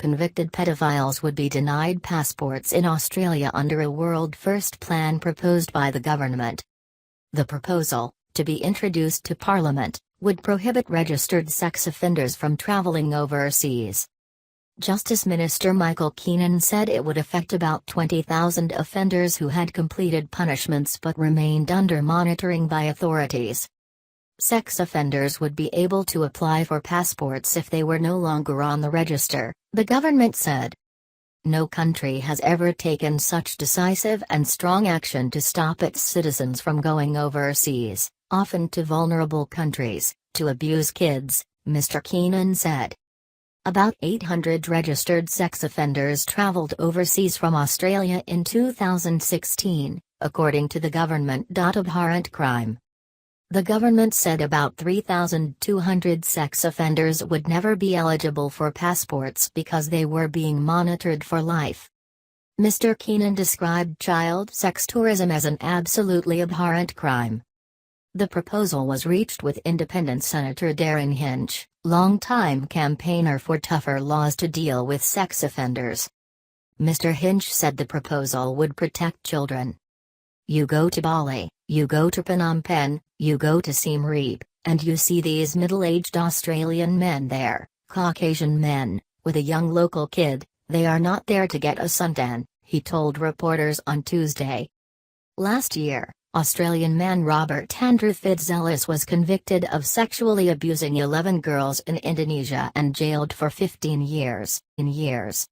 convicted pedophiles would be denied passports in Australia under a world-first plan proposed by the government. The proposal, to be introduced to Parliament, would prohibit registered sex offenders from travelling overseas. Justice Minister Michael Keenan said it would affect about 20,000 offenders who had completed punishments but remained under monitoring by authorities. Sex offenders would be able to apply for passports if they were no longer on the register, the government said. No country has ever taken such decisive and strong action to stop its citizens from going overseas, often to vulnerable countries, to abuse kids, Mr. Keenan said. About 800 registered sex offenders travelled overseas from Australia in 2016, according to the government. Abhorrent crime. The government said about 3,200 sex offenders would never be eligible for passports because they were being monitored for life. Mr. Keenan described child sex tourism as an absolutely abhorrent crime. The proposal was reached with Independent Senator Darren Hinch, longtime campaigner for tougher laws to deal with sex offenders. Mr. Hinch said the proposal would protect children. You go to Bali, you go to Phnom Penh, you go to Siem Reap, and you see these middle-aged Australian men there, Caucasian men, with a young local kid. They are not there to get a suntan, he told reporters on Tuesday. Last year, Australian man Robert Andrew Fiddes Ellis was convicted of sexually abusing 11 girls in Indonesia and jailed for 15 years.